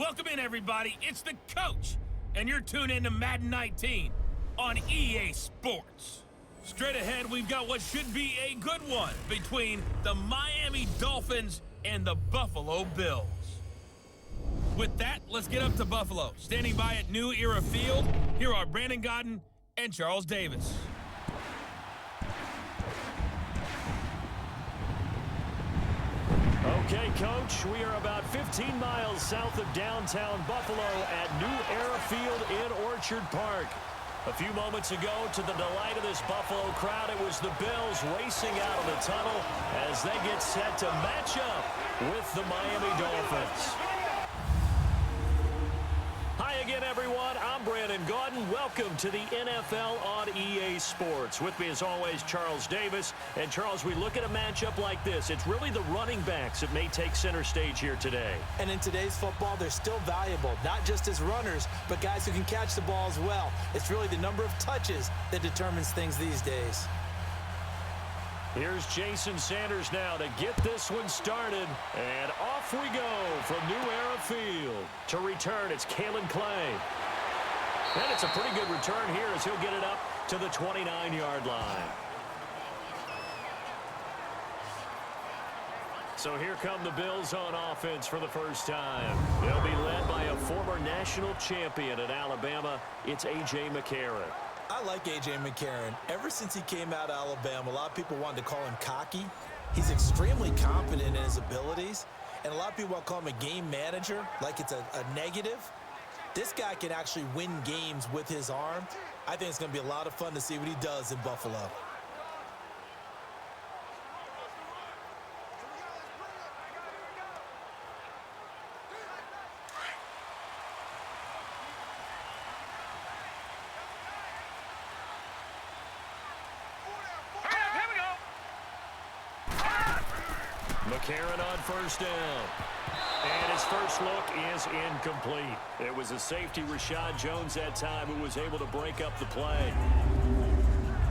Welcome in, everybody. It's the coach, and you're tuned in to Madden 19 on EA Sports. Straight ahead, we've got what should be a good one between the Miami Dolphins and the Buffalo Bills. With that, let's get up to Buffalo. Standing by at New Era Field, here are Brandon Godden and Charles Davis. Okay, Coach, we are about 15 miles south of downtown Buffalo at New Era Field in Orchard Park. A few moments ago, to the delight of this Buffalo crowd, it was the Bills racing out of the tunnel as they get set to match up with the Miami Dolphins. Hi again, everyone. I'm Brandon Godden. Welcome to the NFL on EA Sports. With me, as always, Charles Davis. And, Charles, we look at a matchup like this. It's really the running backs that may take center stage here today. And in today's football, they're still valuable, not just as runners, but guys who can catch the ball as well. It's really the number of touches that determines things these days. Here's Jason Sanders now to get this one started. And off we go from New Era Field. To return, it's Kalen Clay. And it's a pretty good return here as he'll get it up to the 29-yard line. So here come the Bills on offense for the first time. They'll be led by a former national champion at Alabama. It's A.J. McCarron. I like A.J. McCarron. Ever since he came out of Alabama, a lot of people wanted to call him cocky. He's extremely confident in his abilities, and a lot of people want to call him a game manager, like it's a negative. This guy can actually win games with his arm. I think it's going to be a lot of fun to see what he does in Buffalo. McCarron on first down. And his first look is incomplete. It was a safety, Rashad Jones, that time, who was able to break up the play.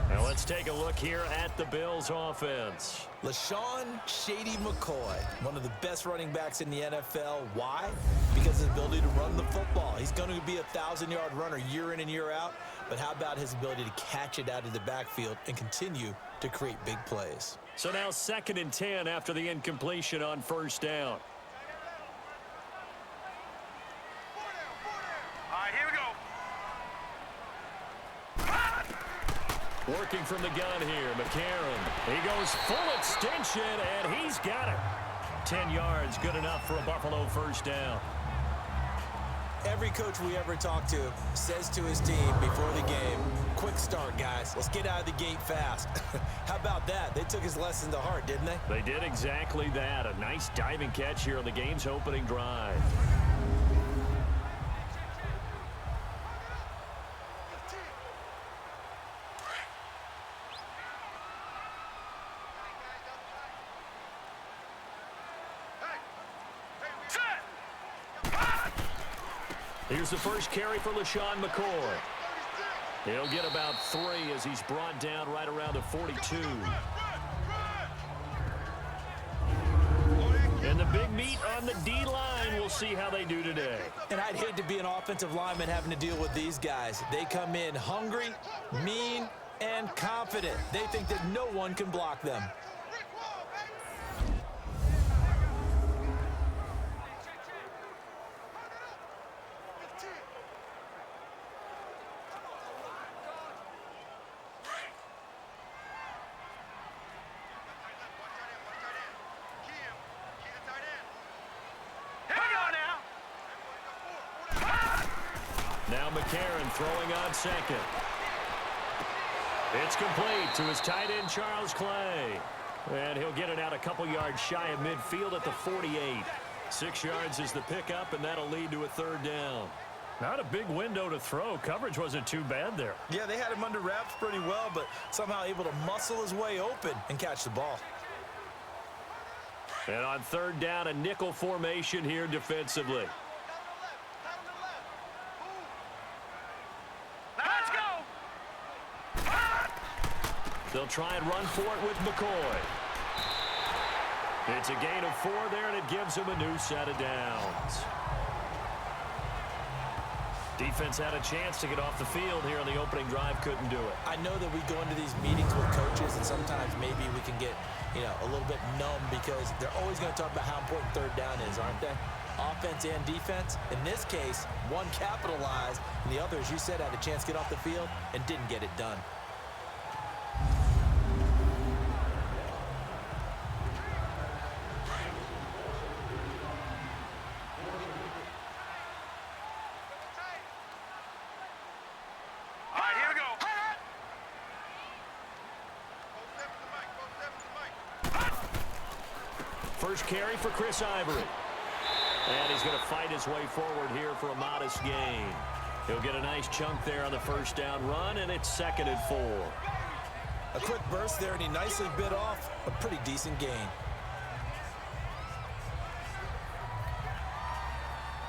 Now let's take a look here at the Bills offense. LaShawn Shady McCoy, one of the best running backs in the NFL. Why? Because of his ability to run the football. He's going to be a 1,000-yard runner year in and year out. But how about his ability to catch it out of the backfield and continue to create big plays? So now 2nd and 10 after the incompletion on first down. All right, here we go. Working from the gun here, McCarron. He goes full extension, and he's got it. 10 yards, good enough for a Buffalo first down. Every coach we ever talk to says to his team before the game, quick start, guys. Let's get out of the gate fast. How about that? They took his lesson to heart, didn't they? They did exactly that. A nice diving catch here on the game's opening drive. Here's the first carry for LaShawn McCoy. He'll get about 3 as he's brought down right around the 42. And the big meat on the D-line, we'll see how they do today. And I'd hate to be an offensive lineman having to deal with these guys. They come in hungry, mean, and confident. They think that no one can block them. Now McCarron throwing on second. It's complete to his tight end, Charles Clay. And he'll get it out a couple yards shy of midfield at the 48. 6 yards is the pickup, and that'll lead to a 3rd down. Not a big window to throw. Coverage wasn't too bad there. Yeah, they had him under wraps pretty well, but somehow able to muscle his way open and catch the ball. And on 3rd down, a nickel formation here defensively. They'll try and run for it with McCoy. It's a gain of 4 there, and it gives him a new set of downs. Defense had a chance to get off the field here on the opening drive, couldn't do it. I know that we go into these meetings with coaches, and sometimes maybe we can get, a little bit numb because they're always going to talk about how important third down is, aren't they? Offense and defense. In this case, one capitalized, and the other, as you said, had a chance to get off the field and didn't get it done. First carry for Chris Ivory. And he's going to fight his way forward here for a modest gain. He'll get a nice chunk there on the first down run, and it's 2nd and 4. A quick burst there, and he nicely bit off a pretty decent gain.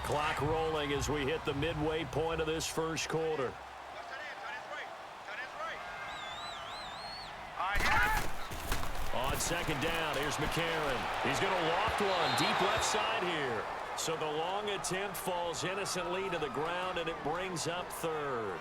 Clock rolling as we hit the midway point of this first quarter. On 2nd down, here's McCarron. He's going to loft one deep left side here. So the long attempt falls innocently to the ground, and it brings up 3rd.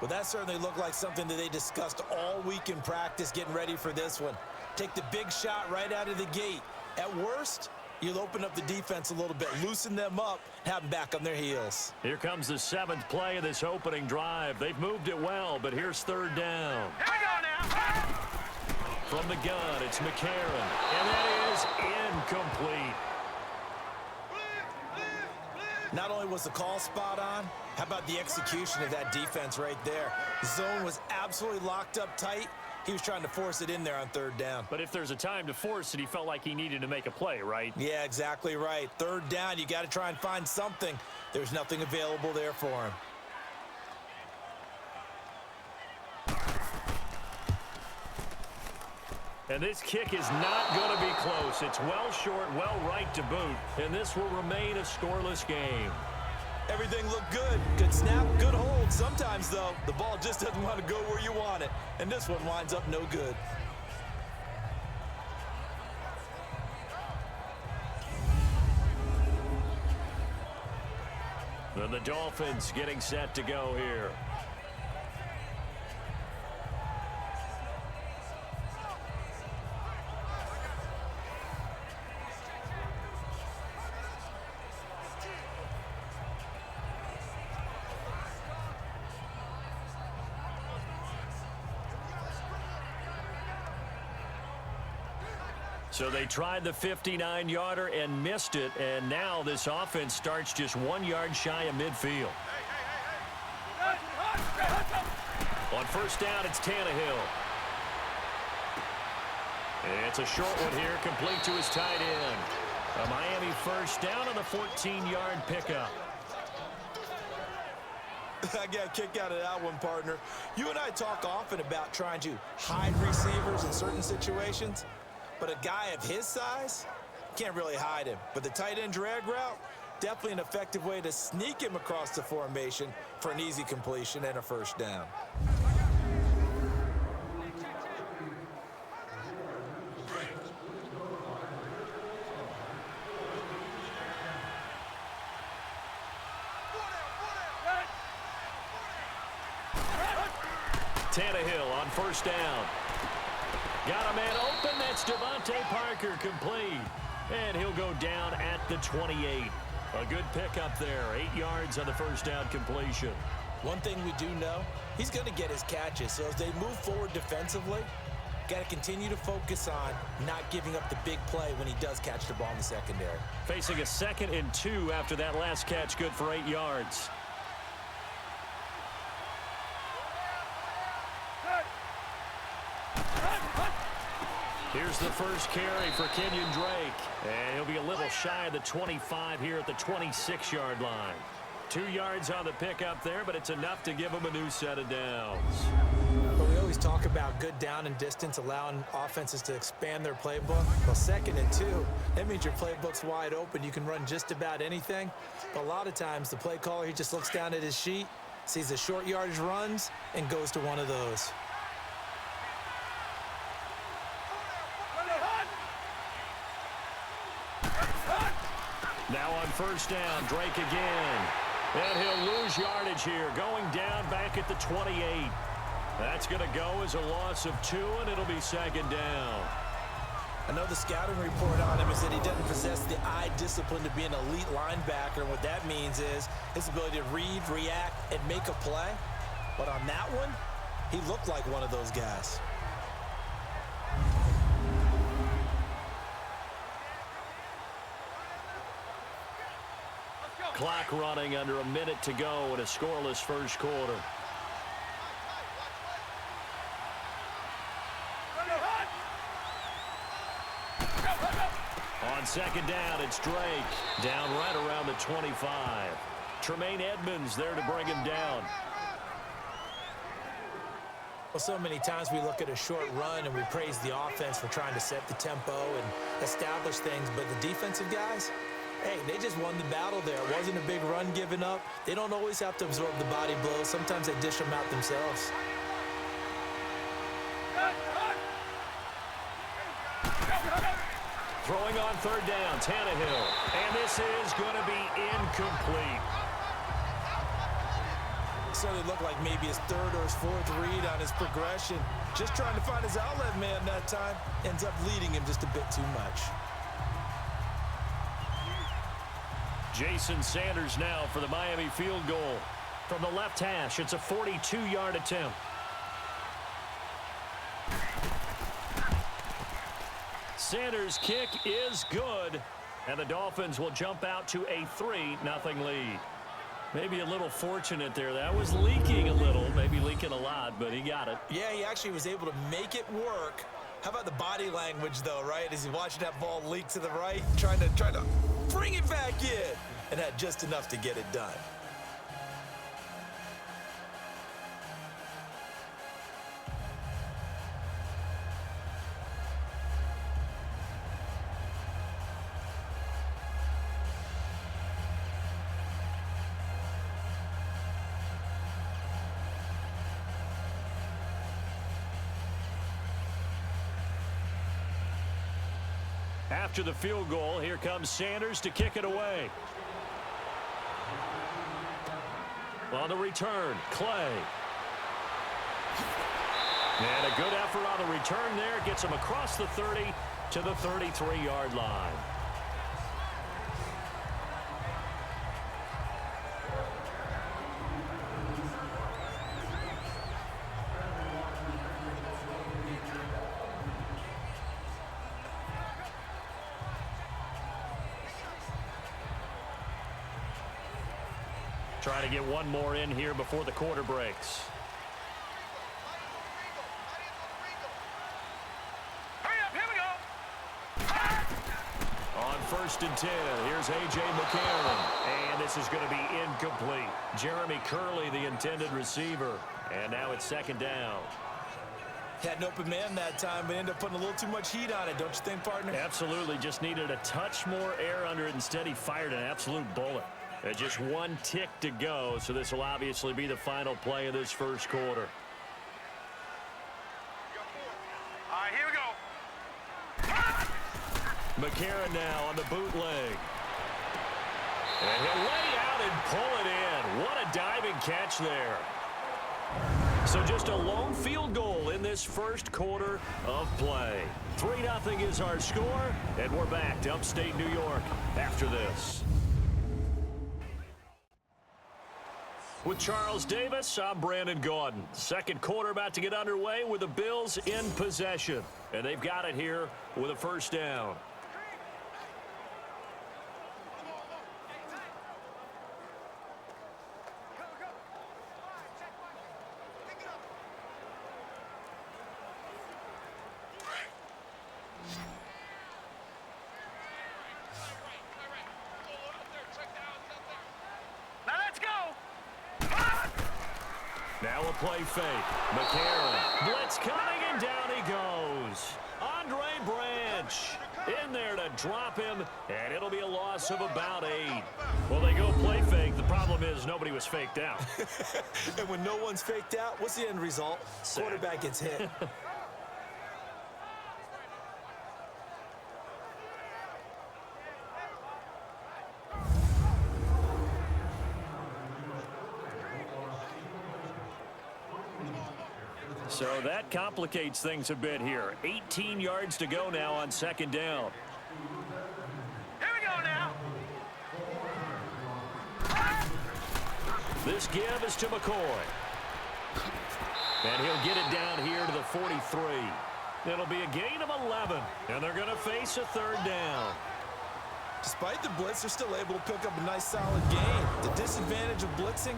Well, that certainly looked like something that they discussed all week in practice getting ready for this one. Take the big shot right out of the gate. At worst, you'll open up the defense a little bit, loosen them up, have them back on their heels. Here comes the 7th play of this opening drive. They've moved it well, but here's 3rd down. Here we go now. From the gun, it's McCarron, and that is incomplete. Not only was the call spot on, how about the execution of that defense right there? The zone was absolutely locked up tight. He was trying to force it in there on 3rd down. But if there's a time to force it, he felt like he needed to make a play, right? Yeah, exactly right. 3rd down, you got to try and find something. There's nothing available there for him. And this kick is not going to be close. It's well short, well right to boot, and this will remain a scoreless game. Everything looked good. Good snap, good hold. Sometimes, though, the ball just doesn't want to go where you want it, and this one winds up no good. And the Dolphins getting set to go here. So they tried the 59-yarder and missed it, and now this offense starts just 1 yard shy of midfield. On 1st down, it's Tannehill. It's a short one here, complete to his tight end. A Miami 1st down on the 14-yard pickup. I got a kick out of that one, partner. You and I talk often about trying to hide receivers in certain situations. But a guy of his size, can't really hide him. But the tight end drag route, definitely an effective way to sneak him across the formation for an easy completion and a 1st down. Tannehill on 1st down. Got a man open. That's Devontae Parker, complete. And he'll go down at the 28. A good pickup there. 8 yards on the 1st down completion. One thing we do know, he's going to get his catches. So as they move forward defensively, got to continue to focus on not giving up the big play when he does catch the ball in the secondary. Facing a 2nd and 2 after that last catch, good for 8 yards. Here's the first carry for Kenyon Drake. And he'll be a little shy of the 25 here at the 26-yard line. 2 yards on the pickup there, but it's enough to give him a new set of downs. But we always talk about good down and distance, allowing offenses to expand their playbook. Well, 2nd and 2, that means your playbook's wide open. You can run just about anything. But a lot of times, the play caller, he just looks down at his sheet, sees the short yardage runs, and goes to one of those. Now on 1st down, Drake again. And he'll lose yardage here, going down back at the 28. That's going to go as a loss of 2, and it'll be second down. I know the scouting report on him is that he doesn't possess the eye discipline to be an elite linebacker. And what that means is his ability to read, react, and make a play. But on that one, he looked like one of those guys. Clock running under a minute to go in a scoreless first quarter. On second down, it's Drake. Down right around the 25. Tremaine Edmonds there to bring him down. Well, so many times we look at a short run and we praise the offense for trying to set the tempo and establish things, but the defensive guys, hey, they just won the battle there. It wasn't a big run given up. They don't always have to absorb the body blows. Sometimes they dish them out themselves. Throwing on third down, Tannehill. And this is going to be incomplete. Certainly looked like maybe his third or his fourth read on his progression. Just trying to find his outlet man that time. Ends up leading him just a bit too much. Jason Sanders now for the Miami field goal. From the left hash, it's a 42-yard attempt. Sanders' kick is good, and the Dolphins will jump out to a 3-0 lead. Maybe a little fortunate there. That was leaking a little, maybe leaking a lot, but he got it. Yeah, he actually was able to make it work. How about the body language, though, right? As he's watching that ball leak to the right, trying to bring it back in, and had just enough to get it done. After the field goal, here comes Sanders to kick it away. On the return, Clay. And a good effort on the return there. Gets him across the 30 to the 33-yard line. Trying to get one more in here before the quarter breaks. Hurry up, here we go. On 1st and 10, here's A.J. McCarron. And this is going to be incomplete. Jeremy Curley, the intended receiver. And now it's second down. Had an open man that time, but ended up putting a little too much heat on it, don't you think, partner? Absolutely. Just needed a touch more air under it. Instead, he fired an absolute bullet. Just one tick to go, so this will obviously be the final play of this first quarter. All right, here we go. McCarron now on the bootleg. And he'll lay out and pull it in. What a diving catch there. So just a lone field goal in this first quarter of play. 3-0 is our score, and we're back to upstate New York after this. With Charles Davis, I'm Brandon Gaudin. Second quarter about to get underway with the Bills in possession. And they've got it here with a first down. Now a play fake. McCarron. Blitz coming, and down he goes. Andre Branch in there to drop him, and it'll be a loss of about 8. Well, they go play fake. The problem is nobody was faked out. And when no one's faked out, what's the end result? Sack. Quarterback gets hit. So that complicates things a bit here. 18 yards to go now on second down. Here we go now. This give is to McCoy. And he'll get it down here to the 43. It'll be a gain of 11, and they're going to face a third down. Despite the blitz, they're still able to pick up a nice solid gain. The disadvantage of blitzing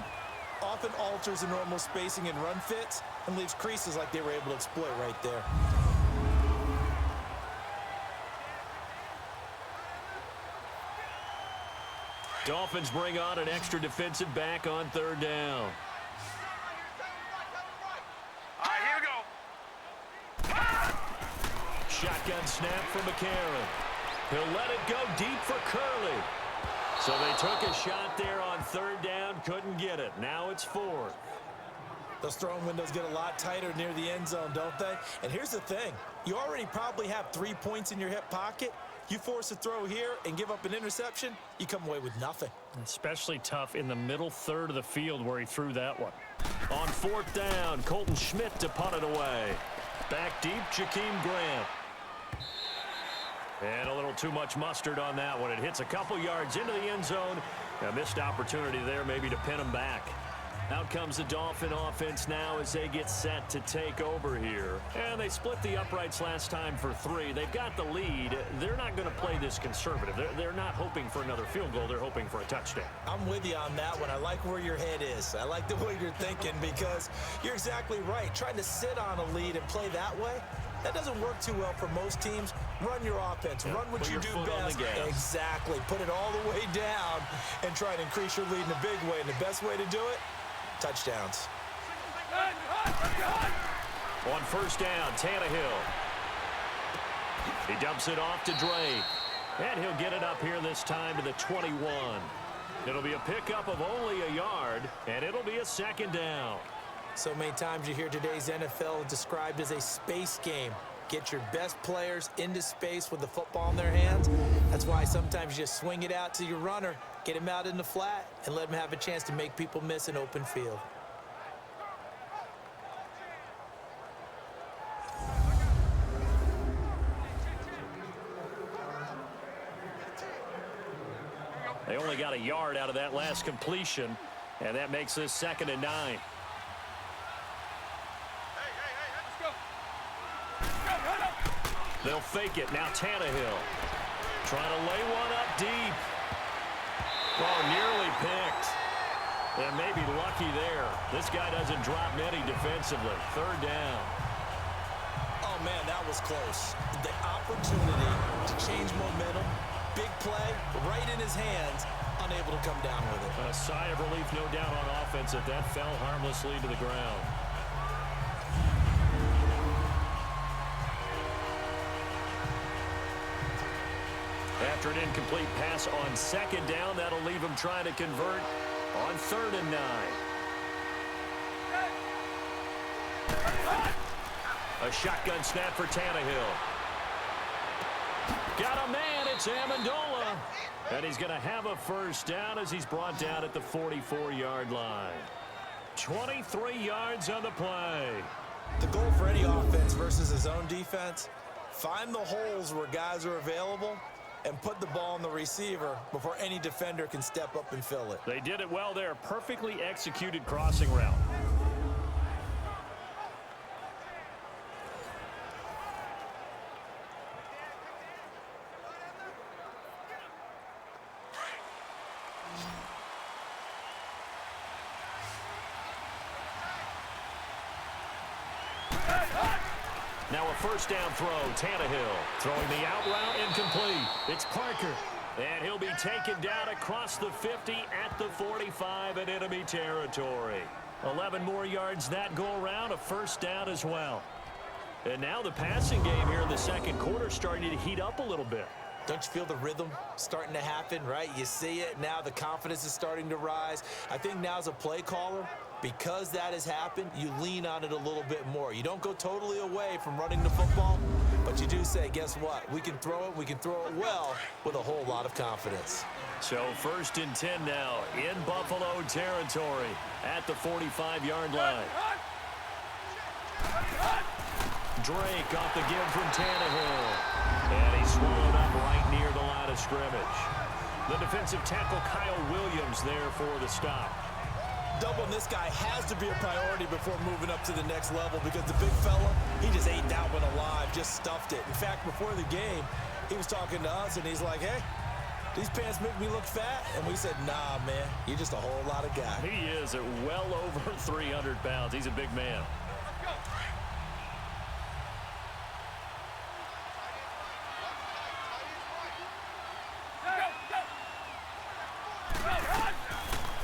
often alters the normal spacing and run fits and leaves creases like they were able to exploit right there. Dolphins bring on an extra defensive back on third down. All right, here we go. Shotgun snap for McCarron. He'll let it go deep for Curley. So they took a shot there on third down, couldn't get it. Now it's fourth. Those throwing windows get a lot tighter near the end zone, don't they? And here's the thing. You already probably have 3 points in your hip pocket. You force a throw here and give up an interception, you come away with nothing. Especially tough in the middle third of the field where he threw that one. On fourth down, Colton Schmidt to punt it away. Back deep, Jakeem Grant. And a little too much mustard on that one. It hits a couple yards into the end zone. A missed opportunity there maybe to pin him back. Out comes the Dolphin offense now as they get set to take over here. And they split the uprights last time for 3. They've got the lead. They're not going to play this conservative. They're not hoping for another field goal. They're hoping for a touchdown. I'm with you on that one. I like where your head is. I like the way you're thinking because you're exactly right. Trying to sit on a lead and play that way, that doesn't work too well for most teams. Run your offense. Run what you do best. Exactly. Put it all the way down and try to increase your lead in a big way. And the best way to do it, touchdowns. On first down, Tannehill. He dumps it off to Drake. And he'll get it up here this time to the 21. It'll be a pickup of only a yard, and it'll be a second down. So many times you hear today's NFL described as a space game. Get your best players into space with the football in their hands. That's why sometimes you just swing it out to your runner, get him out in the flat, and let him have a chance to make people miss an open field. They only got a yard out of that last completion, and that makes this 2nd and 9. They'll fake it. Now Tannehill trying to lay one up deep. Oh, nearly picked. And maybe lucky there. This guy doesn't drop many defensively. Third down. Oh, man, that was close. The opportunity to change momentum, big play, right in his hands, unable to come down with it. A sigh of relief, no doubt, on offense that fell harmlessly to the ground. After an incomplete pass on second down, that'll leave him trying to convert on 3rd and 9. A shotgun snap for Tannehill. Got a man, it's Amendola. And he's going to have a first down as he's brought down at the 44-yard line. 23 yards on the play. The goal for any offense versus his own defense, find the holes where guys are available and put the ball on the receiver before any defender can step up and fill it. They did it well there. Perfectly executed crossing route. Now a first down throw, Tannehill throwing the out route incomplete. It's Parker, and he'll be taken down across the 50 at the 45 in enemy territory. 11 more yards that go around, a first down as well. And now the passing game here in the second quarter starting to heat up a little bit. Don't you feel the rhythm starting to happen, right? You see it now, the confidence is starting to rise. I think now as a play caller, because that has happened, you lean on it a little bit more. You don't go totally away from running the football, but you do say, guess what? We can throw it well with a whole lot of confidence. So 1st and 10 now in Buffalo territory at the 45-yard line. Drake off the give from Tannehill. And he's swallowed up right near the line of scrimmage. The defensive tackle Kyle Williams there for the stop. Doubling this guy has to be a priority before moving up to the next level because the big fella, he just ate that one alive, just stuffed it. In fact, before the game, he was talking to us, and he's like, hey, these pants make me look fat. And we said, nah, man, you're just a whole lot of guy. He is at well over 300 pounds. He's a big man.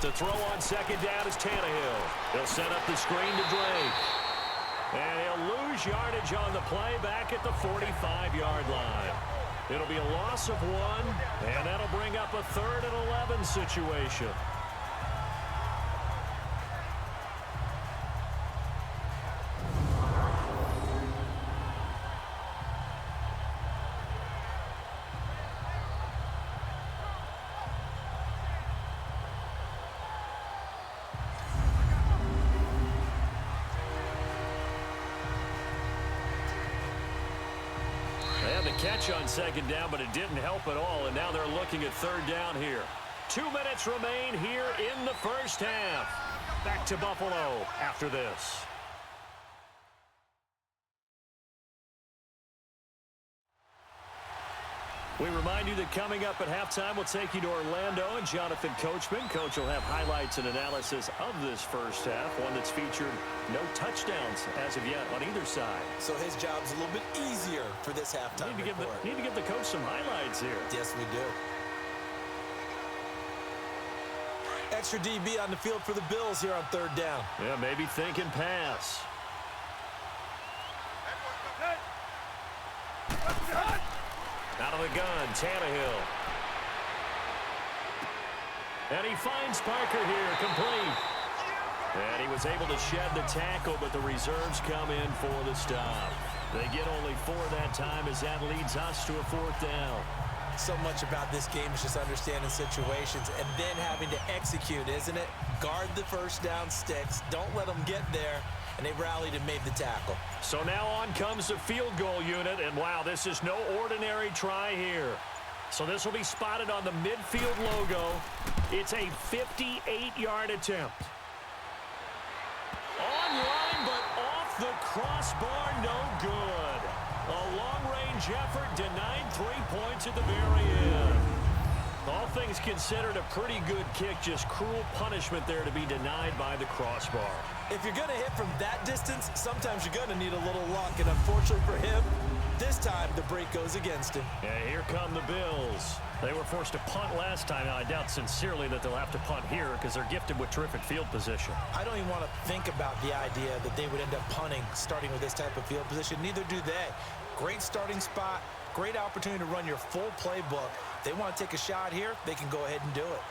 To throw on second down is Tannehill. He'll set up the screen to Drake. And he'll lose yardage on the play back at the 45-yard line. It'll be a loss of 1, and that'll bring up a 3rd and 11 situation. Catch on second down, but it didn't help at all, and now they're looking at 3rd down here. 2 minutes remain here in the first half. Back to Buffalo after this. We remind you that coming up at halftime, we'll take you to Orlando and Jonathan Coachman. Coach will have highlights and analysis of this first half, one that's featured no touchdowns as of yet on either side. So his job's a little bit easier for this halftime report. Need to give the coach some highlights here. Yes, we do. Extra DB on the field for the Bills here on 3rd down. Yeah, maybe thinking pass. Out of the gun, Tannehill. And he finds Parker here, complete. And he was able to shed the tackle, but the reserves come in for the stop. They get only 4 that time as that leads us to a 4th down. So much about this game is just understanding situations and then having to execute, isn't it? Guard the first down sticks. Don't let them get there. And they rallied and made the tackle. So now on comes the field goal unit, and wow, this is no ordinary try here. So this will be spotted on the midfield logo. It's a 58-yard attempt. Online, but off the crossbar, no good. A long-range effort denied 3 points at the very end. All things considered, a pretty good kick, just cruel punishment there to be denied by the crossbar. If you're going to hit from that distance, sometimes you're going to need a little luck, and unfortunately for him, this time the break goes against him. And here come the Bills. They were forced to punt last time. Now, I doubt sincerely that they'll have to punt here because they're gifted with terrific field position. I don't even want to think about the idea that they would end up punting starting with this type of field position. Neither do they. Great starting spot, great opportunity to run your full playbook. If they want to take a shot here, they can go ahead and do it.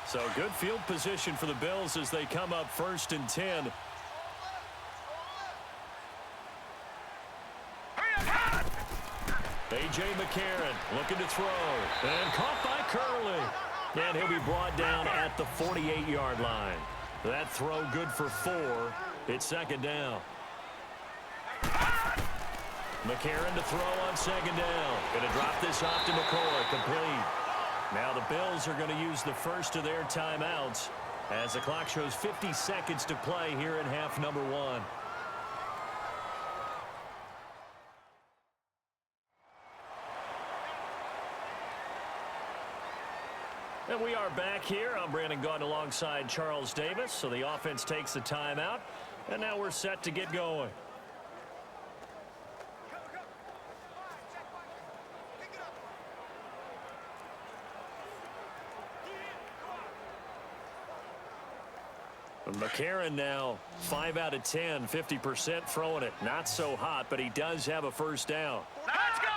So good field position for the Bills as they come up 1st and 10. A.J. McCarron looking to throw. And caught by Curley. And he'll be brought down at the 48-yard line. That throw good for 4. It's 2nd down. McCarron to throw on 2nd down. Going to drop this off to McCoy. Complete. Now the Bills are going to use the first of their timeouts as the clock shows 50 seconds to play here in half number 1. And we are back here. I'm Brandon Gaudin alongside Charles Davis. So the offense takes the timeout, and now we're set to get going. McCarron now 5 out of 10, 50% throwing it. Not so hot, but he does have a 1st down. Let's go!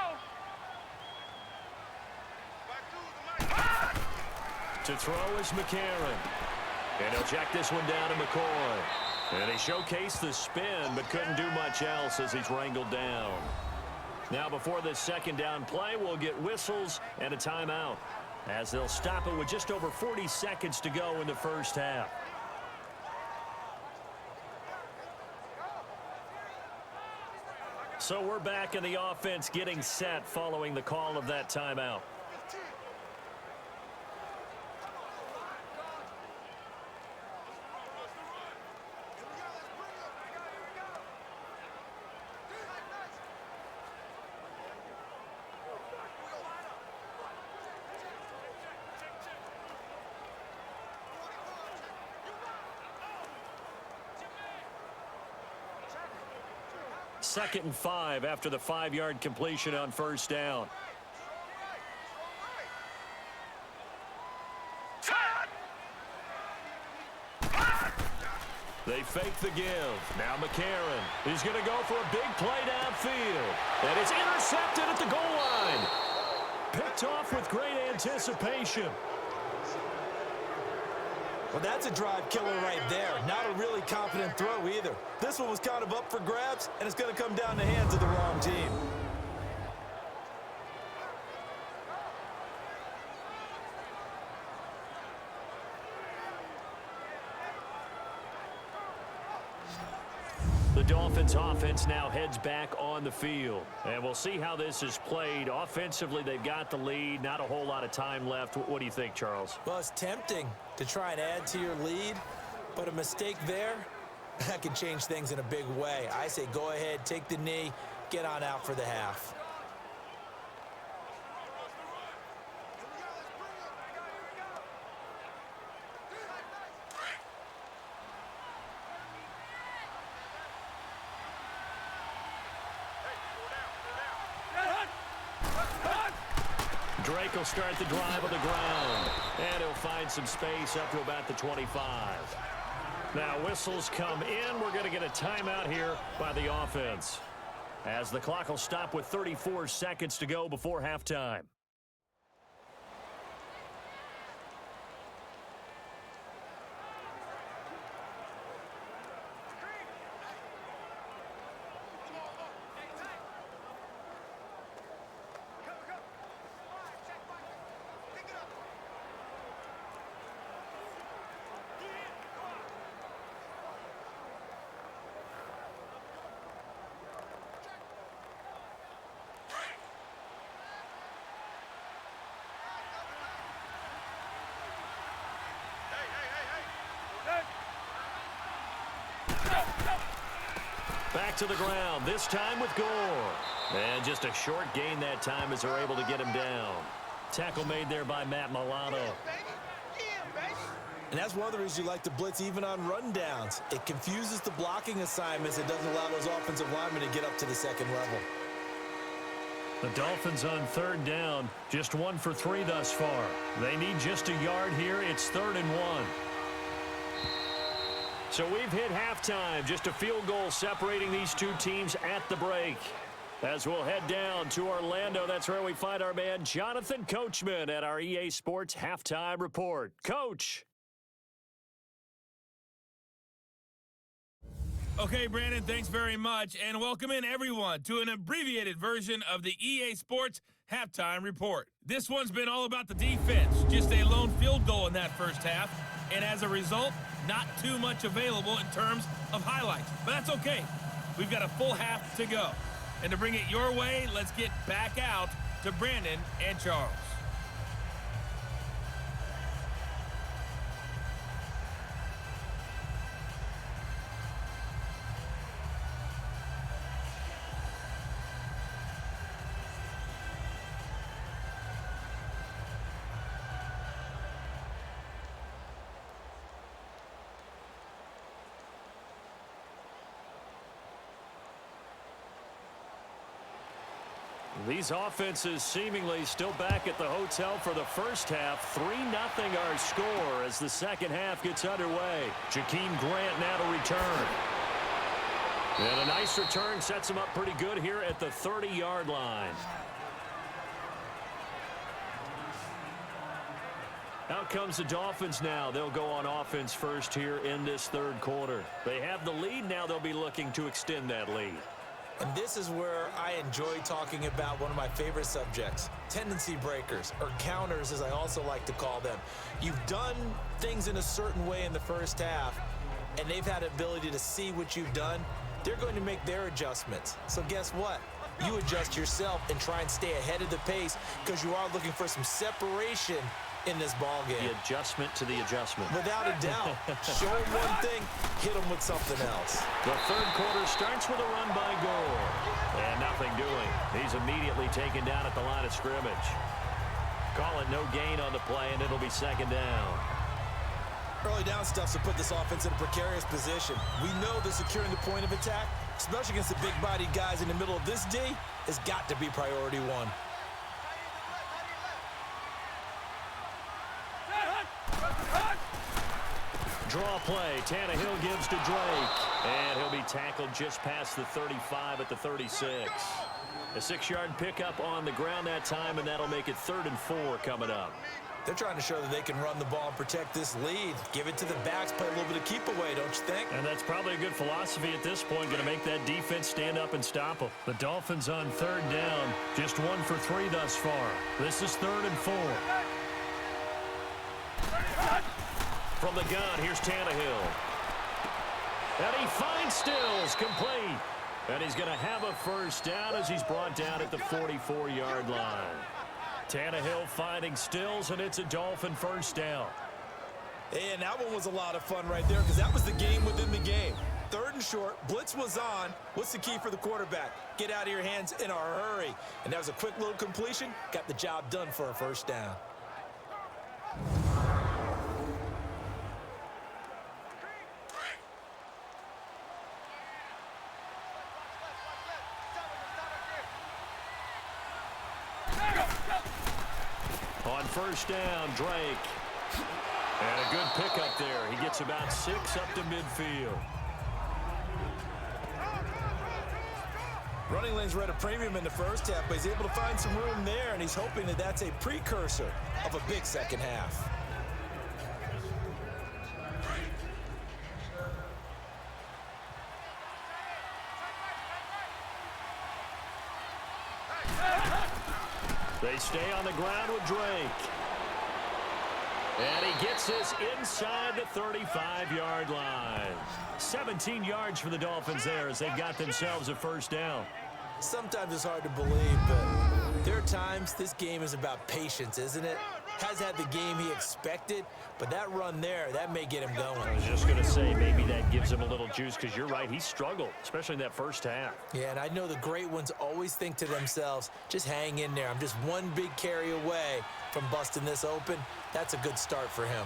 To throw is McCarron. And he'll check this one down to McCoy. And he showcased the spin, but couldn't do much else as he's wrangled down. Now before this 2nd down play, we'll get whistles and a timeout as they'll stop it with just over 40 seconds to go in the first half. So we're back in the offense getting set following the call of that timeout. Second and 5 after the 5-yard completion on first down. They fake the give. Now McCarron. He's going to go for a big play downfield. And it's intercepted at the goal line. Picked off with great anticipation. Well, that's a drive killer right there. Not a really confident throw either. This one was kind of up for grabs, and it's going to come down the hands of the wrong team. The Dolphins offense now heads back on the field. And we'll see how this is played. Offensively, they've got the lead. Not a whole lot of time left. What do you think, Charles? Well, it's tempting to try and add to your lead, but a mistake there, that can change things in a big way. I say go ahead, take the knee, get on out for the half. Drake will start the drive on the ground. And he'll find some space up to about the 25. Now whistles come in. We're going to get a timeout here by the offense, as the clock will stop with 34 seconds to go before halftime. Back to the ground, this time with Gore. And just a short gain that time as they're able to get him down. Tackle made there by Matt Milano. And that's one of the reasons you like to blitz even on rundowns. It confuses the blocking assignments. It doesn't allow those offensive linemen to get up to the second level. The Dolphins on third down, just 1 for 3 thus far. They need just a yard here. It's 3rd and 1. So we've hit halftime, just a field goal separating these two teams at the break. As we'll head down to Orlando, that's where we find our man Jonathan Coachman at our EA Sports Halftime Report. Coach. Okay, Brandon, thanks very much, and welcome in everyone to an abbreviated version of the EA Sports Halftime Report. This one's been all about the defense, just a lone field goal in that first half, and as a result, not too much available in terms of highlights. But that's okay. We've got a full half to go. And to bring it your way, let's get back out to Brandon and Charles. These offenses seemingly still back at the hotel for the first half. 3-0 our score as the second half gets underway. Jakeem Grant now to return. And a nice return sets him up pretty good here at the 30-yard line. Out comes the Dolphins now. They'll go on offense first here in this third quarter. They have the lead. Now they'll be looking to extend that lead. And this is where I enjoy talking about one of my favorite subjects, tendency breakers, or counters as I also like to call them. You've done things in a certain way in the first half, and they've had the ability to see what you've done they're going to make their adjustments. So guess what? You adjust yourself and try and stay ahead of the pace because you are looking for some separation in this ball game. The adjustment to the adjustment. Without a doubt. Show them one thing, hit them with something else. The third quarter starts with a run by Gore. And nothing doing. He's immediately taken down at the line of scrimmage. Call it no gain on the play, and it'll be second down. Early down stuff to put this offense in a precarious position. We know that securing the point of attack, especially against the big-bodied guys in the middle of this D, has got to be priority one. Draw play. Tannehill gives to Drake. And he'll be tackled just past the 35 at the 36. A 6-yard pickup on the ground that time, and that'll make it 3rd and 4 coming up. They're trying to show that they can run the ball and protect this lead. Give it to the backs, play a little bit of keep away, don't you think? And that's probably a good philosophy at this point, going to make that defense stand up and stop them. The Dolphins on 3rd down, just 1 for 3 thus far. This is 3rd and 4. From the gun, here's Tannehill. And he finds Stills, complete. And he's going to have a first down as he's brought down at the 44-yard line. Tannehill finding Stills, and it's a Dolphin first down. And that one was a lot of fun right there because that was the game within the game. 3rd and short, blitz was on. What's the key for the quarterback? Get out of your hands in a hurry. And that was a quick little completion. Got the job done for a first down. On first down, Drake. And a good pickup there. He gets about 6 up to midfield. Running lanes were at a premium in the first half, but he's able to find some room there, and he's hoping that that's a precursor of a big second half. They stay on the ground with Drake. And he gets this inside the 35-yard line. 17 yards for the Dolphins there as they've got themselves a first down. Sometimes it's hard to believe, but there are times this game is about patience, isn't it? Has had the game he expected, but that run there, that may get him going. I was just going to say maybe that gives him a little juice because you're right, he struggled, especially in that first half. Yeah, and I know the great ones always think to themselves, just hang in there. I'm just one big carry away from busting this open. That's a good start for him.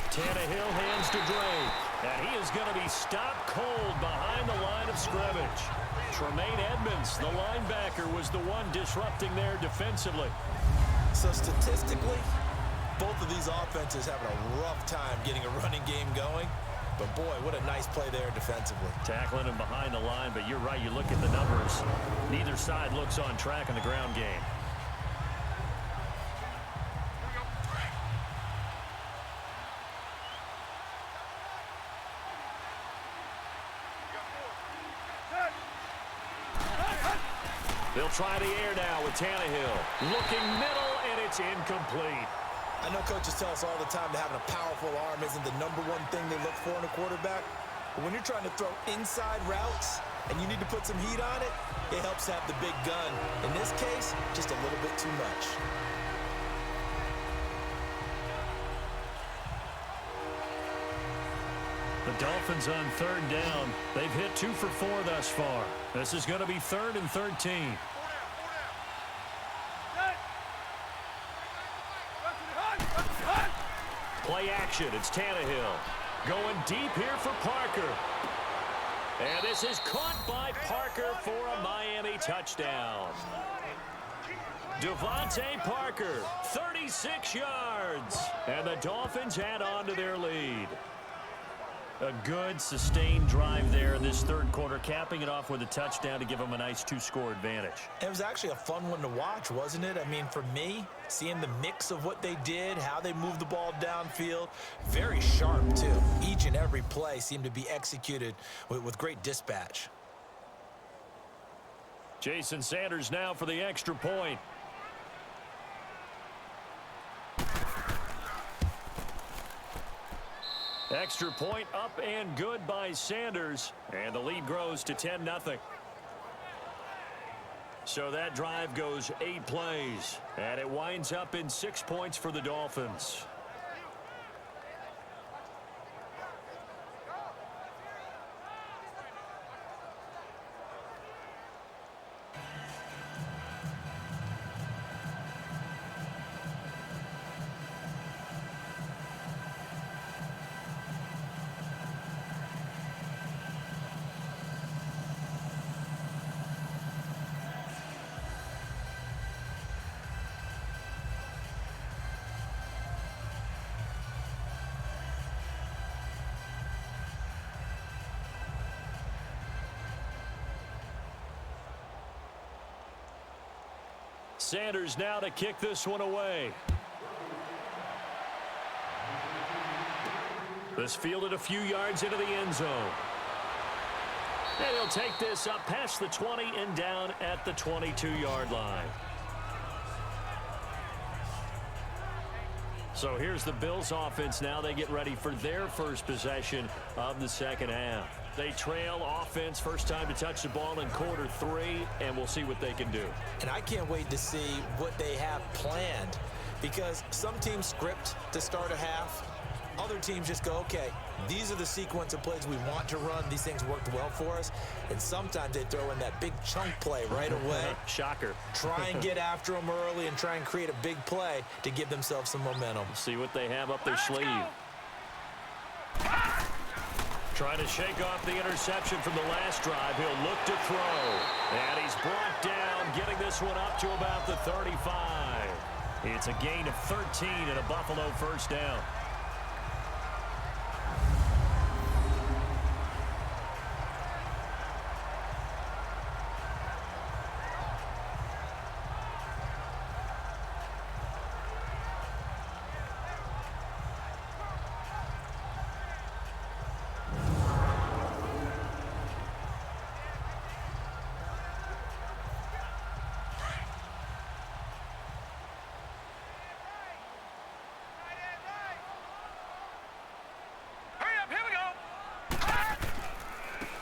Tannehill hands to Drake, and he is going to be stopped cold behind the line of scrimmage. Tremaine Edmonds, the linebacker, was the one disrupting there defensively. So statistically, both of these offenses having a rough time getting a running game going. But boy, what a nice play there defensively. Tackling him behind the line, but you're right, you look at the numbers. Neither side looks on track in the ground game. They'll try the air now with Tannehill. Looking middle, and it's incomplete. I know coaches tell us all the time that having a powerful arm isn't the #1 thing they look for in a quarterback. But when you're trying to throw inside routes and you need to put some heat on it, it helps have the big gun. In this case, just a little bit too much. The Dolphins on 3rd down. They've hit 2 for 4 thus far. This is going to be 3rd and 13. Play action. It's Tannehill. Going deep here for Parker. And this is caught by Parker for a Miami touchdown. Devontae Parker, 36 yards. And the Dolphins add on to their lead. A good, sustained drive there in this 3rd quarter, capping it off with a touchdown to give them a nice 2-score advantage. It was actually a fun one to watch, wasn't it? I mean, for me, seeing the mix of what they did, how they moved the ball downfield, very sharp, too. Each and every play seemed to be executed with great dispatch. Jason Sanders now for the extra point. Extra point up and good by Sanders. And the lead grows to 10-0. So that drive goes 8 plays. And it winds up in 6 points for the Dolphins. Sanders now to kick this one away. This fielded a few yards into the end zone. And he'll take this up past the 20 and down at the 22-yard line. So here's the Bills offense now. They get ready for their first possession of the second half. They trail offense, first time to touch the ball in quarter 3, and we'll see what they can do. And I can't wait to see what they have planned, because some teams script to start a half. Other teams just go, okay, these are the sequence of plays we want to run. These things worked well for us. And sometimes they throw in that big chunk play right away. Shocker. Try and get after them early and try and create a big play to give themselves some momentum. See what they have up their sleeve. Trying to shake off the interception from the last drive. He'll look to throw. And he's brought down, getting this one up to about the 35. It's a gain of 13 and a Buffalo first down.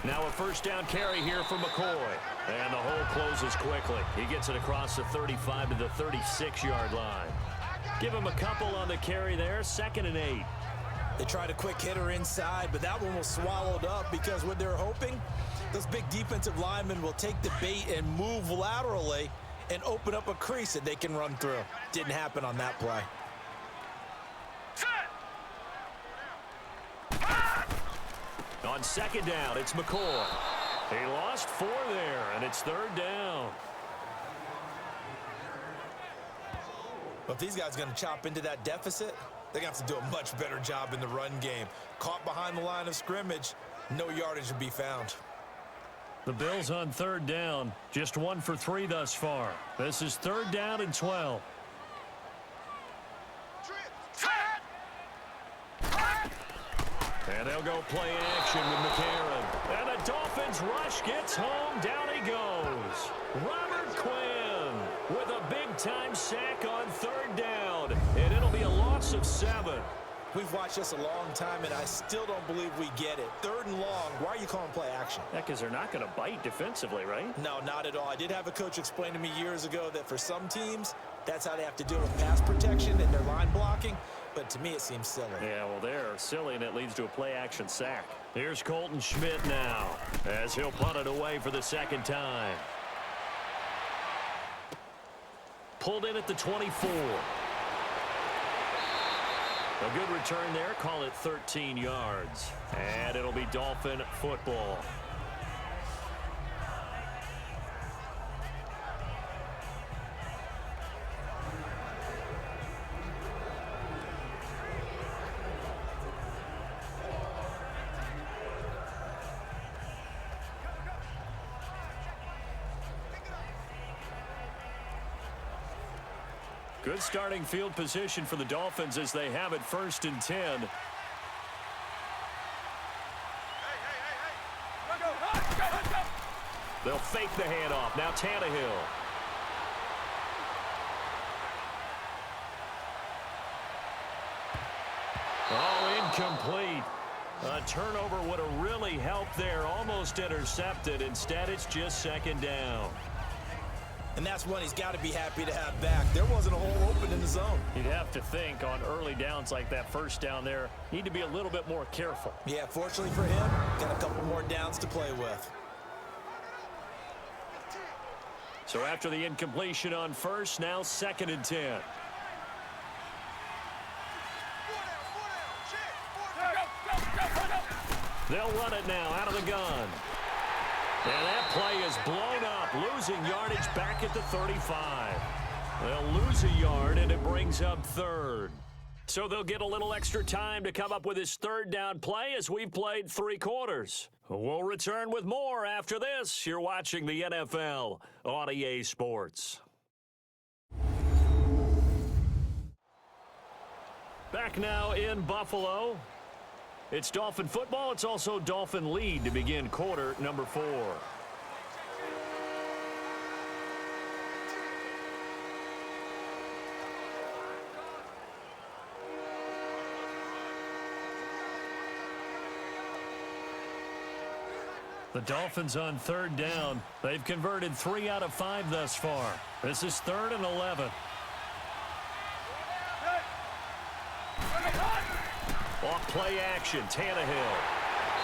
Now a first down carry here for McCoy. And the hole closes quickly. He gets it across the 35 to the 36-yard line. Give him a couple on the carry there. 2nd and 8. They tried a quick hitter inside, but that one was swallowed up because what they're hoping, those big defensive linemen will take the bait and move laterally and open up a crease that they can run through. Didn't happen on that play. On 2nd down, it's McCoy. He lost 4 there, and it's 3rd down. But if these guys are going to chop into that deficit, they're going to have to do a much better job in the run game. Caught behind the line of scrimmage, no yardage to be found. The Bills on 3rd down, just 1 for 3 thus far. This is 3rd down and 12. And they'll go play action with McCarron. And the Dolphins rush gets home. Down he goes. Robert Quinn with a big-time sack on 3rd down. And it'll be a loss of 7. We've watched this a long time, and I still don't believe we get it. 3rd and long, why are you calling play action? Yeah, because they're not going to bite defensively, right? No, not at all. I did have a coach explain to me years ago that for some teams, that's how they have to deal with pass protection and their line blocking. But to me, it seems silly. Yeah, well, they're silly, and it leads to a play-action sack. Here's Colton Schmidt now, as he'll punt it away for the 2nd time. Pulled in at the 24. A good return there. Call it 13 yards. And it'll be Dolphin football. Good starting field position for the Dolphins as they have it 1st and 10. They'll fake the handoff. Now Tannehill. Oh, incomplete. A turnover would have really helped there, almost intercepted. Instead, it's just second down. And that's one he's got to be happy to have back. There wasn't a hole open in the zone. You'd have to think on early downs like that first down there, need to be a little bit more careful. Yeah, fortunately for him, got a couple more downs to play with. So after the incompletion on first, now 2nd and 10. They'll run it now out of the gun. And that play is blown up, losing yardage back at the 35. They'll lose a yard, and it brings up 3rd. So they'll get a little extra time to come up with his 3rd down play as we've played 3 quarters. We'll return with more after this. You're watching the NFL on EA Sports. Back now in Buffalo. It's Dolphin football. It's also Dolphin lead to begin quarter number 4. The Dolphins on 3rd down. They've converted 3 out of 5 thus far. This is 3rd and 11. Off play action, Tannehill.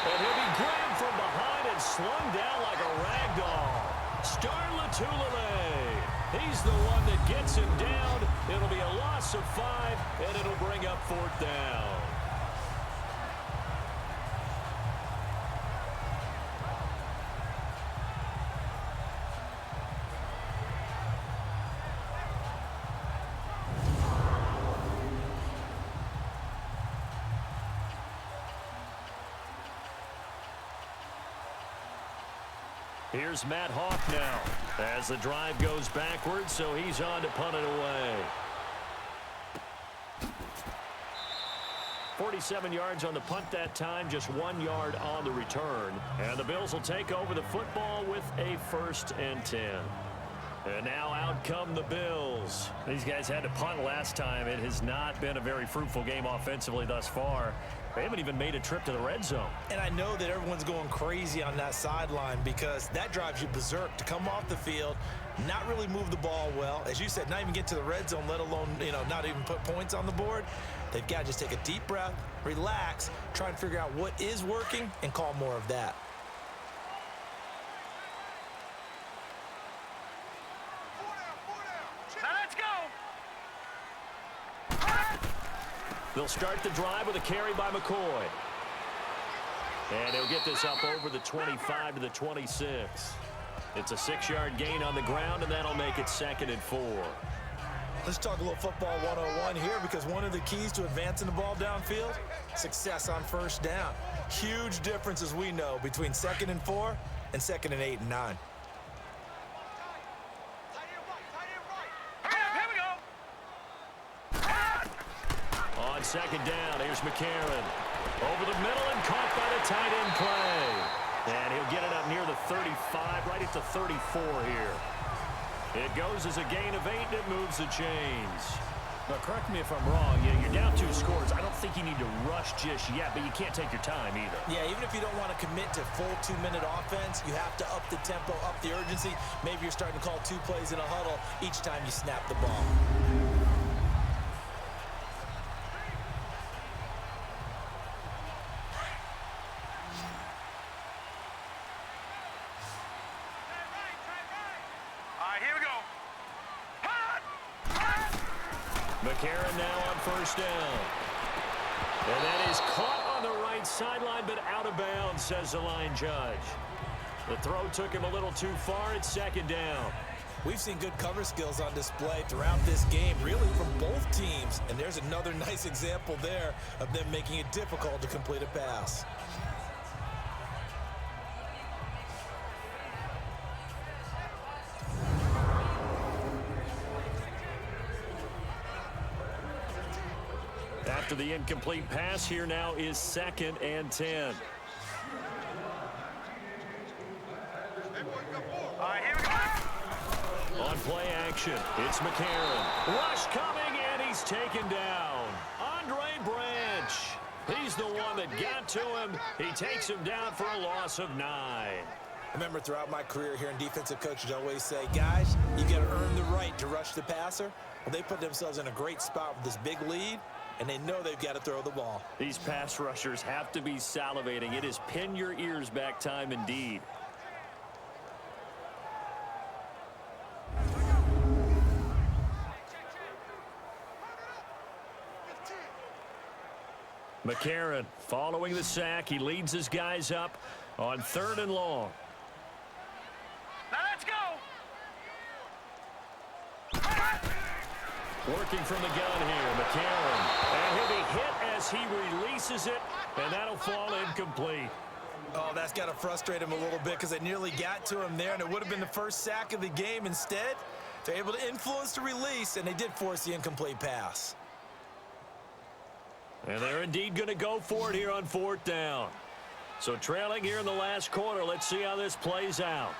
And he'll be grabbed from behind and slung down like a rag doll. Star Latulele. He's the one that gets him down. It'll be a loss of 5, and it'll bring up 4th down. Here's Matt Hawk now as the drive goes backwards, so he's on to punt it away. 47 yards on the punt that time, just 1 yard on the return. And the Bills will take over the football with a 1st and 10. And now out come the Bills. These guys had to punt last time. It has not been a very fruitful game offensively thus far. They haven't even made a trip to the red zone. And I know that everyone's going crazy on that sideline because that drives you berserk to come off the field, not really move the ball well. As you said, not even get to the red zone, let alone, not even put points on the board. They've got to just take a deep breath, relax, try and figure out what is working, and call more of that. They'll start the drive with a carry by McCoy. And he'll get this up over the 25 to the 26. It's a 6-yard gain on the ground, and that'll make it 2nd and 4. Let's talk a little football 101 here, because one of the keys to advancing the ball downfield, success on 1st down. Huge difference, as we know, between 2nd and 4 and 2nd and 8 and 9. On 2nd down, here's McCarron. Over the middle and caught by the tight end play. And he'll get it up near the 35, right at the 34 here. It goes as a gain of 8, and it moves the chains. Now, correct me if I'm wrong. You're down 2 scores. I don't think you need to rush just yet, but you can't take your time either. Yeah, even if you don't want to commit to full 2-minute offense, you have to up the tempo, up the urgency. Maybe you're starting to call 2 plays in a huddle each time you snap the ball. McCarron now on 1st down. And that is caught on the right sideline, but out of bounds, says the line judge. The throw took him a little too far. It's 2nd down. We've seen good cover skills on display throughout this game, really from both teams. And there's another nice example there of them making it difficult to complete a pass. After the incomplete pass, here now is 2nd and 10. On play action, it's McCarron. Rush coming, and he's taken down. Andre Branch. He's was the one that got to him. He takes him down for a loss of 9. I remember throughout my career hearing defensive coaches always say, guys, you got to earn the right to rush the passer. Well, they put themselves in a great spot with this big lead, and they know they've got to throw the ball. These pass rushers have to be salivating. It is pin your ears back time indeed. McCarron following the sack. He leads his guys up on 3rd and long. Now let's go. Working from the gun here, McCarron. And he'll be hit as he releases it, and that'll fall incomplete. Oh, that's got to frustrate him a little bit because they nearly got to him there, and it would have been the first sack of the game. Instead, they're able to influence the release, and they did force the incomplete pass. And they're indeed going to go for it here on 4th down. So trailing here in the last quarter. Let's see how this plays out.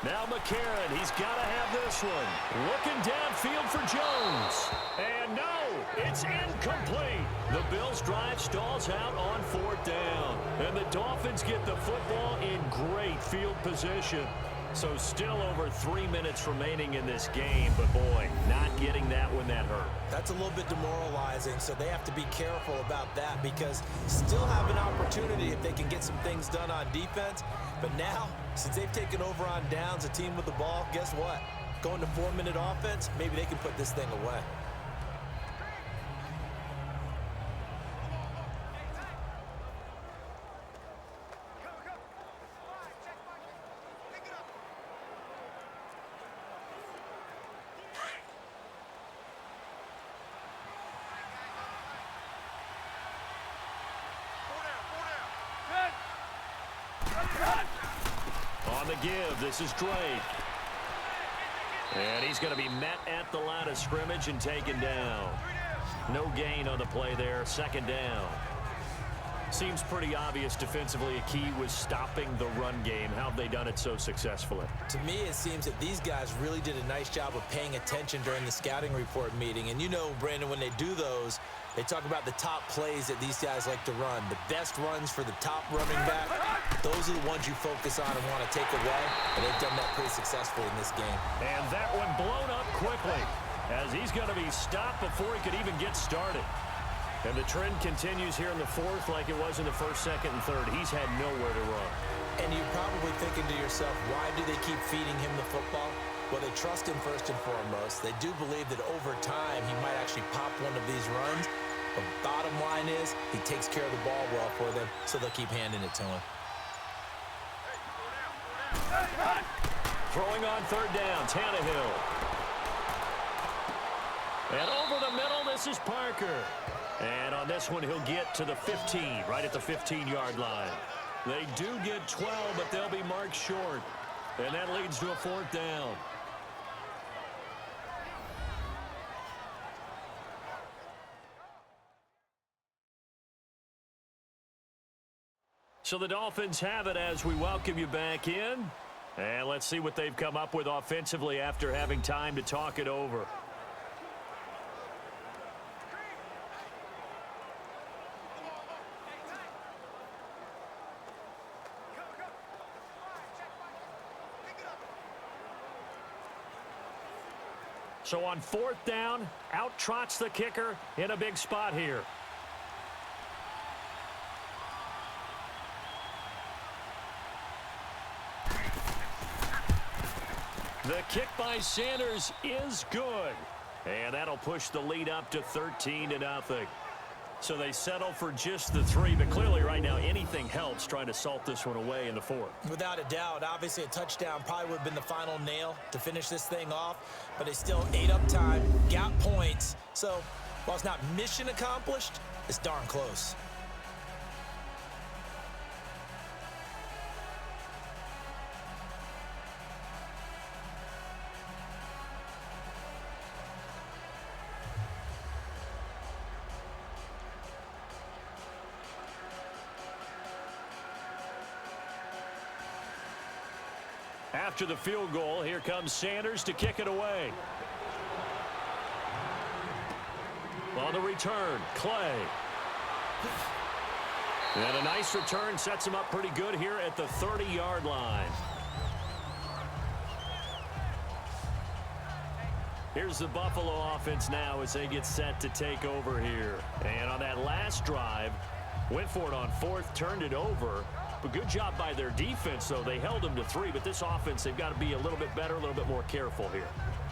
Now McCarron, he's got to have this one. Looking downfield for Jones. And no, it's incomplete. The Bills' drive stalls out on 4th down. And the Dolphins get the football in great field position. So still over 3 minutes remaining in this game, but boy, not getting that one that hurt. That's a little bit demoralizing, so they have to be careful about that because still have an opportunity if they can get some things done on defense. But now, since they've taken over on downs, a team with the ball, guess what? Going to 4-minute offense, maybe they can put this thing away. On the give, this is Drake. And he's going to be met at the line of scrimmage and taken down. No gain on the play there, 2nd down. Seems pretty obvious defensively a key was stopping the run game. How have they done it so successfully? To me, it seems that these guys really did a nice job of paying attention during the scouting report meeting. And you know, Brandon, when they do those, they talk about the top plays that these guys like to run. The best runs for the top running back, those are the ones you focus on and want to take away. And they've done that pretty successfully in this game. And that one blown up quickly as he's going to be stopped before he could even get started. And the trend continues here in the 4th like it was in the 1st, 2nd, and 3rd. He's had nowhere to run. And you're probably thinking to yourself, why do they keep feeding him the football? Well, they trust him first and foremost. They do believe that over time he might actually pop one of these runs. But bottom line is he takes care of the ball well for them, so they'll keep handing it to him. Throwing on 3rd down, Tannehill. And over the middle, this is Parker. And on this one, he'll get to the 15, right at the 15-yard line. They do get 12, but they'll be marked short. And that leads to a 4th down. So the Dolphins have it as we welcome you back in. And let's see what they've come up with offensively after having time to talk it over. So on 4th down, out trots the kicker in a big spot here. The kick by Sanders is good. And that'll push the lead up to 13-0. So they settle for just the 3, but clearly right now anything helps trying to salt this one away in the 4th. Without a doubt, obviously a touchdown probably would have been the final nail to finish this thing off, but they still ate up time, got points. So while it's not mission accomplished, it's darn close. After the field goal, here comes Sanders to kick it away. On the return, Clay. And a nice return sets him up pretty good here at the 30-yard line. Here's the Buffalo offense now as they get set to take over here. And on that last drive, went for it on fourth, turned it over. But good job by their defense, though. They held them to 3, but this offense, they've got to be a little bit better, a little bit more careful here.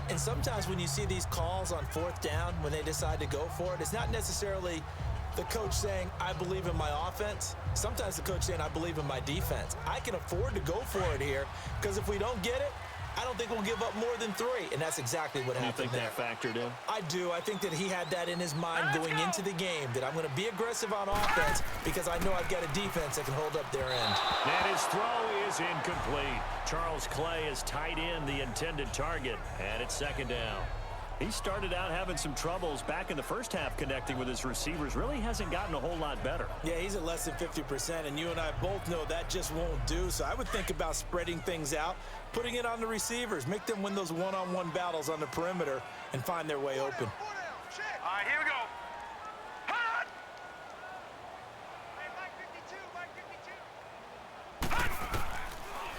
And sometimes when you see these calls on fourth down, when they decide to go for it, it's not necessarily the coach saying, I believe in my offense. Sometimes the coach saying, I believe in my defense. I can afford to go for it here because if we don't get it, I don't think we'll give up more than 3. And that's exactly what happened there. You think that factored in? I do. I think that he had that in his mind going into the game, that I'm going to be aggressive on offense because I know I've got a defense that can hold up their end. And his throw is incomplete. Charles Clay is tight in the intended target, and it's second down. He started out having some troubles back in the first half connecting with his receivers. Really hasn't gotten a whole lot better. Yeah, he's at less than 50%, and you and I both know that just won't do. So I would think about spreading things out, putting it on the receivers, make them win those one-on-one battles on the perimeter and find their way open. All right, here we go. Hot!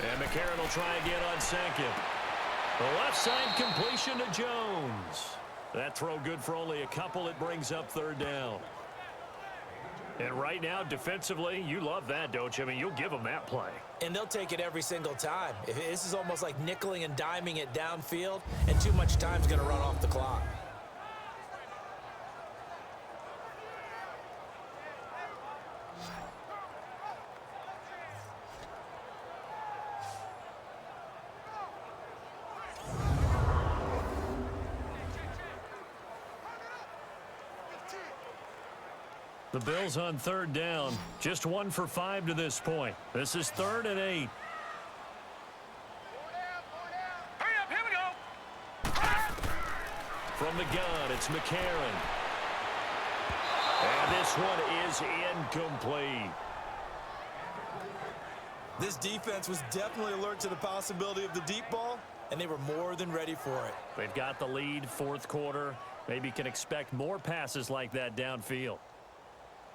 And McCarron will try again on second. The left side completion to Jones. That throw good for only a couple. It brings up third down. And right now, defensively, you love that, don't you? I mean, you'll give them that play. And they'll take it every single time. This is almost like nickeling and diming it downfield, and too much time's going to run off the clock. The Bills on third down. Just 1 for 5 to this point. This is 3rd and 8. Hurry up, here we go. From the gun, it's McCarron. And this one is incomplete. This defense was definitely alert to the possibility of the deep ball, and they were more than ready for it. They've got the lead, fourth quarter. Maybe can expect more passes like that downfield.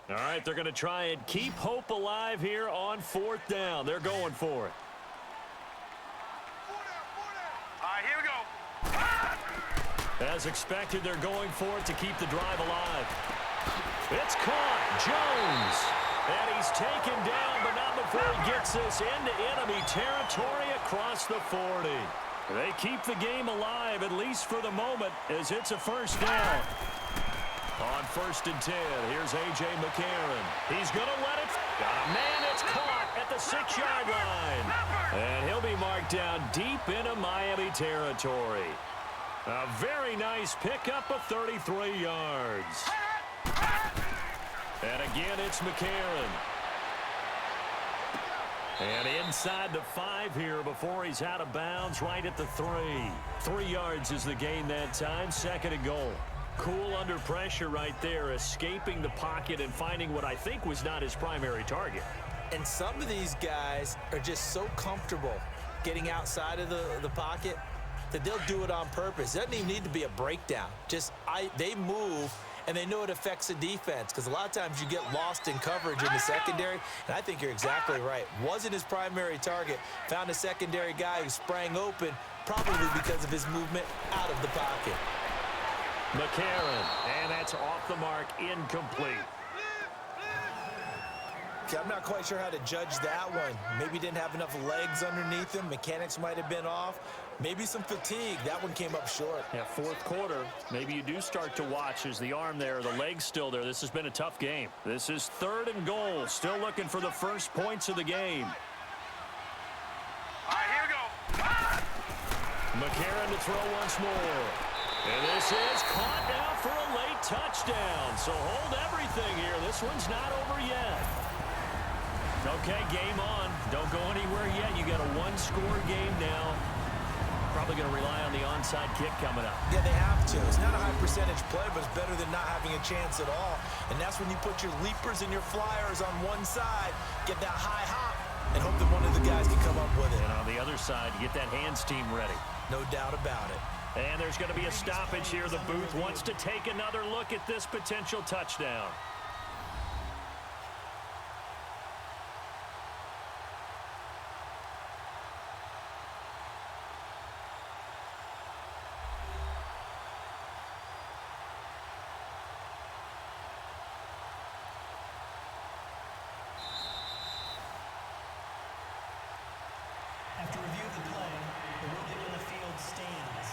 All right, they're going to try and keep hope alive here on fourth down. They're going for it. All right, here we go. As expected, they're going for it to keep the drive alive. It's caught. Jones. And he's taken down, but not before he gets this into enemy territory across the 40. They keep the game alive, at least for the moment, as it's a first down. On 1st and 10, here's A.J. McCarron. He's going to let it. Man, it's caught at the 6-yard line. And he'll be marked down deep into Miami territory. A very nice pickup of 33 yards. And again, it's McCarron. And inside the 5 here before he's out of bounds, right at the 3. 3 yards is the gain that time, 2nd and goal. Cool under pressure right there, escaping the pocket and finding what I think was not his primary target. And some of these guys are just so comfortable getting outside of the pocket that they'll do it on purpose. It doesn't even need to be a breakdown. They move, and they know it affects the defense because a lot of times you get lost in coverage in the secondary, and I think you're exactly right. Wasn't his primary target. Found a secondary guy who sprang open, probably because of his movement out of the pocket. McCarron, and that's off the mark, incomplete. Okay, I'm not quite sure how to judge that one. Maybe didn't have enough legs underneath him. Mechanics might have been off. Maybe some fatigue. That one came up short. Yeah, fourth quarter, maybe you do start to watch as the arm there, the leg's still there. This has been a tough game. This is 3rd and goal. Still looking for the first points of the game. All right, here we go. McCarron to throw once more. And this is caught now for a late touchdown. So hold everything here. This one's not over yet. Okay, game on. Don't go anywhere yet. You got a 1-score game now. Probably going to rely on the onside kick coming up. Yeah, they have to. It's not a high percentage play, but it's better than not having a chance at all. And that's when you put your leapers and your flyers on one side, get that high hop, and hope that one of the guys can come up with it. And on the other side, get that hands team ready. No doubt about it. And there's going to be a stoppage here. The booth wants to take another look at this potential touchdown. After review of the play, the ruling on the field stands.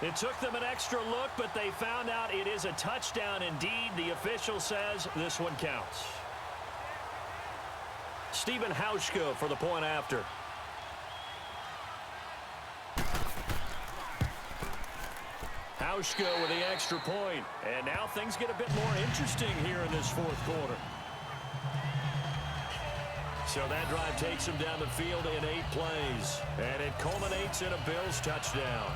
It took them an extra look, but they found out it is a touchdown indeed. The official says this one counts. Stephen Hauschka for the point after. Hauschka with the extra point. And now things get a bit more interesting here in this fourth quarter. So that drive takes them down the field in 8 plays. And it culminates in a Bills touchdown.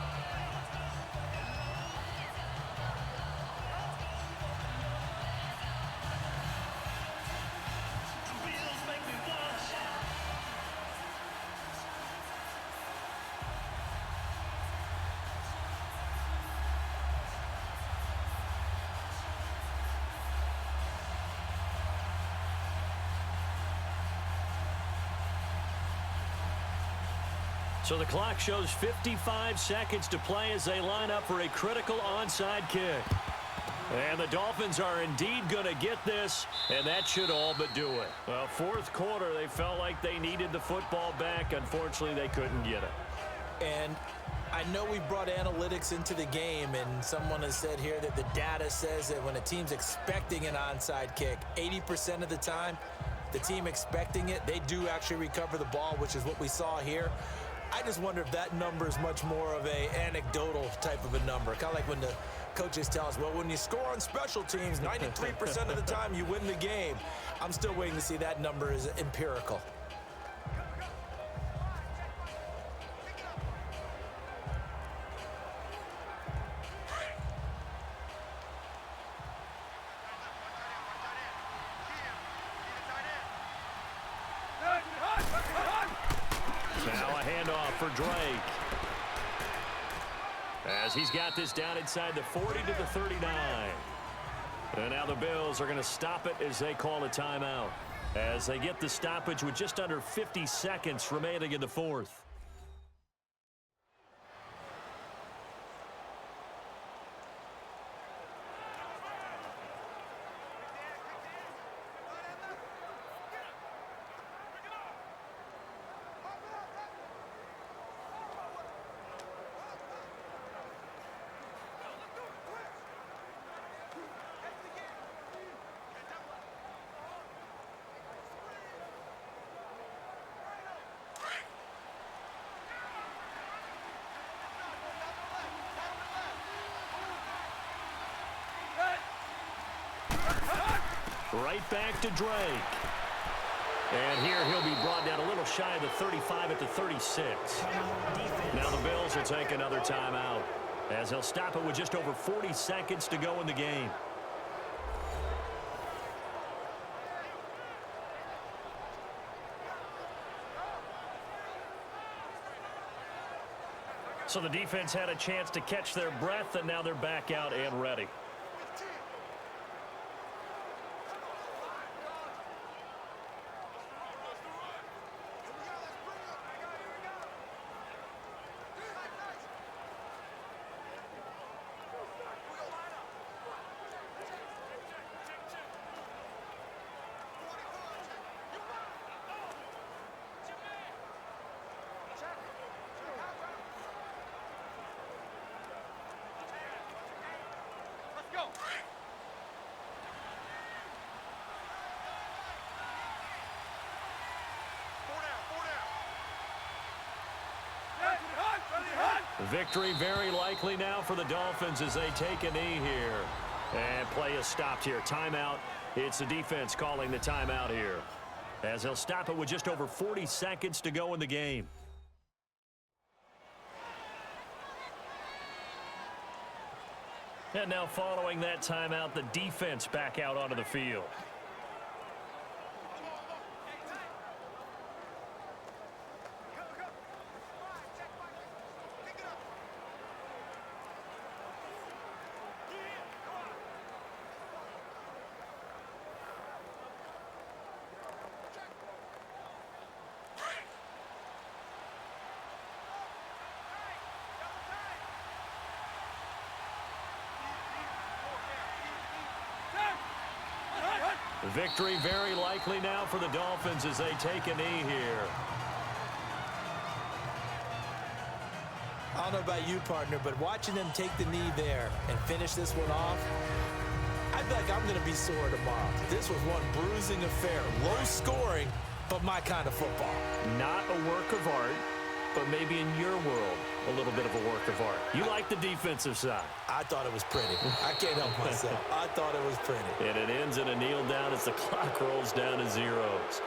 So the clock shows 55 seconds to play as they line up for a critical onside kick. And the Dolphins are indeed going to get this, and that should all but do it. Well, fourth quarter, they felt like they needed the football back. Unfortunately, they couldn't get it. And I know we brought analytics into the game, and someone has said here that the data says that when a team's expecting an onside kick, 80% of the time, the team expecting it, they do actually recover the ball, which is what we saw here. I just wonder if that number is much more of a anecdotal type of a number. Kind of like when the coaches tell us, well, when you score on special teams, 93% of the time you win the game. I'm still waiting to see that number is empirical. Now a handoff for Drake. As he's got this down inside the 40 to the 39. And now the Bills are going to stop it as they call a timeout. As they get the stoppage with just under 50 seconds remaining in the fourth. Right back to Drake. And here he'll be brought down a little shy of the 35 at the 36. Now the Bills will take another timeout as they'll stop it with just over 40 seconds to go in the game. So the defense had a chance to catch their breath, and now they're back out and ready. Victory very likely now for the Dolphins as they take a knee here. And play is stopped here. Timeout. It's the defense calling the timeout here. As they'll stop it with just over 40 seconds to go in the game. And now following that timeout, the defense back out onto the field. Victory very likely now for the Dolphins as they take a knee here. I don't know about you, partner, but watching them take the knee there and finish this one off, I feel like I'm going to be sore tomorrow. This was one bruising affair. Low scoring, but my kind of football. Not a work of art, but maybe in your world, a little bit of a work of art. You like the defensive side. I thought it was pretty. I can't help myself. I thought it was pretty. And it ends in a kneel down as the clock rolls down to zeros.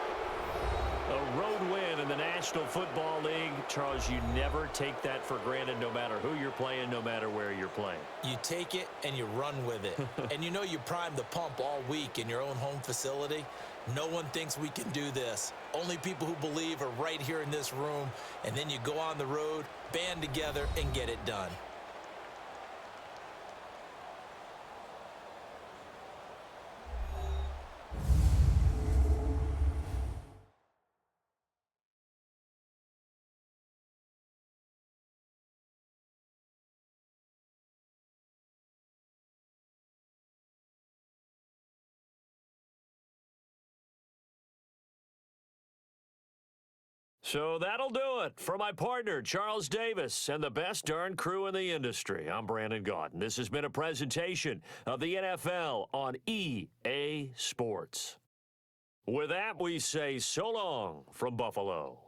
A road win in the National Football League. Charles, you never take that for granted no matter who you're playing, no matter where you're playing. You take it and you run with it. And you know you primed the pump all week in your own home facility. No one thinks we can do this. Only people who believe are right here in this room. And then you go on the road, band together, and get it done. So that'll do it for my partner, Charles Davis, and the best darn crew in the industry. I'm Brandon Gaudin. This has been a presentation of the NFL on EA Sports. With that, we say so long from Buffalo.